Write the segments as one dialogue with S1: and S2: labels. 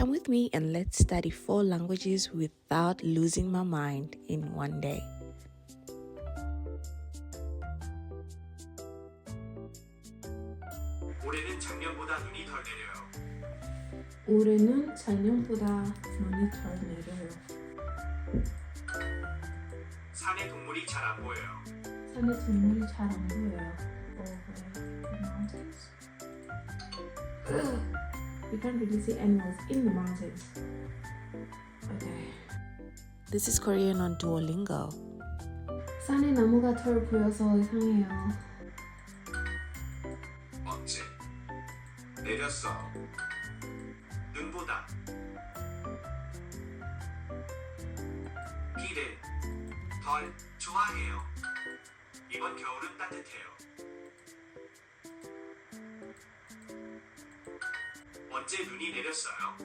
S1: Come with me and let's study 4 languages without losing my mind in one day.
S2: 올해는 작년보다 눈이 덜 내려요.
S3: 올해는 작년보다 눈이 덜 내려요.
S2: 산에 동물이 잘 안 보여요.
S3: 산에 동물이 잘 안 보여요. Over the mountains. You can't really see animals in the mountains. Okay.
S1: This is Korean on Duolingo.
S3: 산에 나무가 덜 보여서 이상해요.
S2: 어째 내렸어. 눈보다 비를 덜 좋아해요. 이번 겨울은 따뜻해요. 언제 눈이 내렸어요?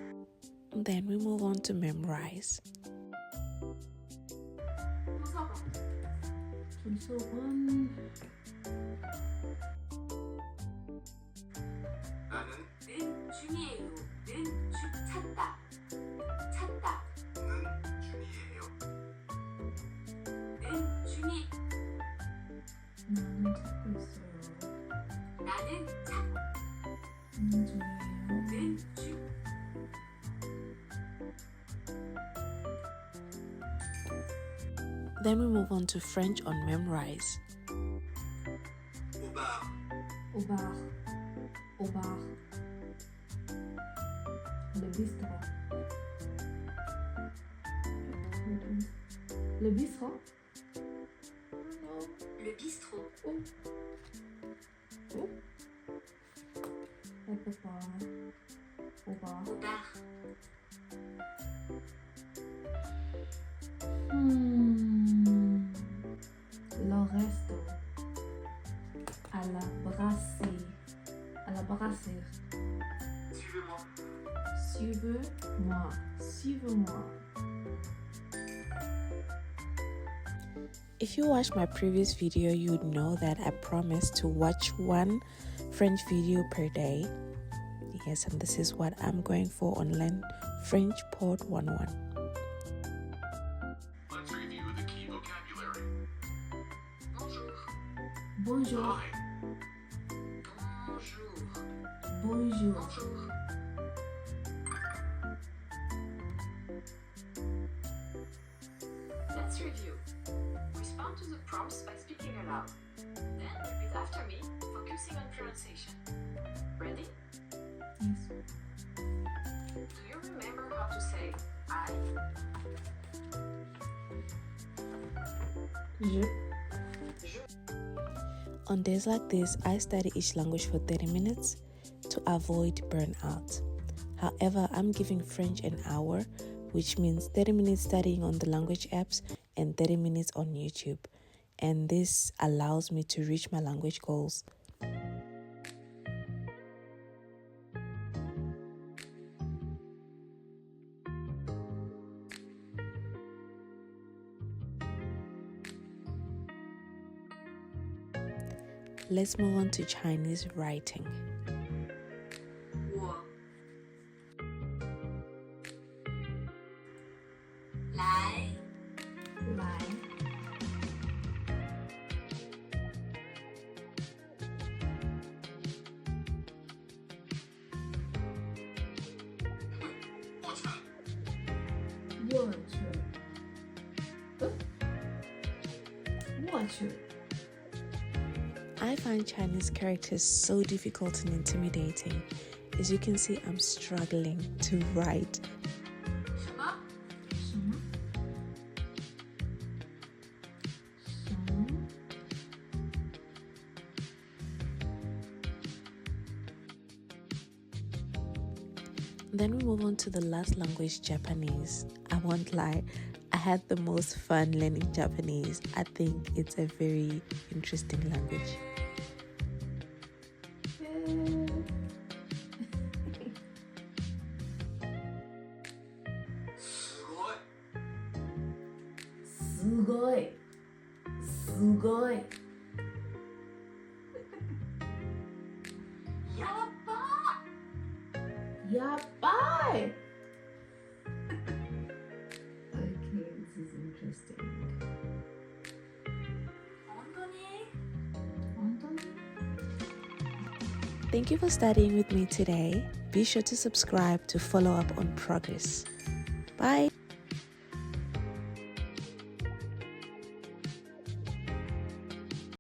S1: Then we move on to memorize.
S3: 조소건
S2: 나는
S4: 는 중이에요. 는 찾다. 찾다.
S2: 는 중이에요.
S4: 는 중이.
S3: 나는 찾고 있어요.
S4: 나는 찾는
S3: 중이에요.
S4: 중.
S1: Then we move on to French on memorize.
S2: 오바
S3: Au bar. Au bar. Le bistrot. Le bistrot.
S4: Le bistrot.
S3: Elle peut pas. Au bar.
S4: Au bar.
S3: Le resto. À la brasserie. À la brasserie.
S2: Suivez-moi.
S3: Suivez-moi. Suivez-moi.
S1: If you watched my previous video, you would know that I promised to watch 1 French video per day. Yes, and this is what I'm going for on Learn French Pod 101.
S2: Let's review the key vocabulary. Bonjour.
S3: Bonjour.
S2: Hi. Bonjour.
S3: Bonjour.
S2: Bonjour.
S4: Let's review. Respond to the prompts by speaking aloud. Then repeat after me, focusing on pronunciation. Ready?
S3: Yes.
S4: Do you remember how to say I?
S3: Je.
S1: On days like this, I study each language for 30 minutes to avoid burnout. However, I'm giving French an hour, which means 30 minutes studying on the language apps and 30 minutes on YouTube. And this allows me to reach my language goals. Let's move on to Chinese writing.
S4: 我来
S3: 来。
S2: 我操。
S3: 我去。我去。
S1: I find Chinese characters so difficult and intimidating. As you can see, I'm struggling to write.
S4: 什么？
S3: 什么？什么？
S1: Then we move on to the last language, Japanese. I won't lie, I had the most fun learning Japanese. I think it's a very interesting language.
S3: Sugoi. Sugoi.
S4: 야빠!
S3: 야빠이. interesting.
S1: Thank you for studying with me today. Be sure to subscribe to follow up on progress. Bye.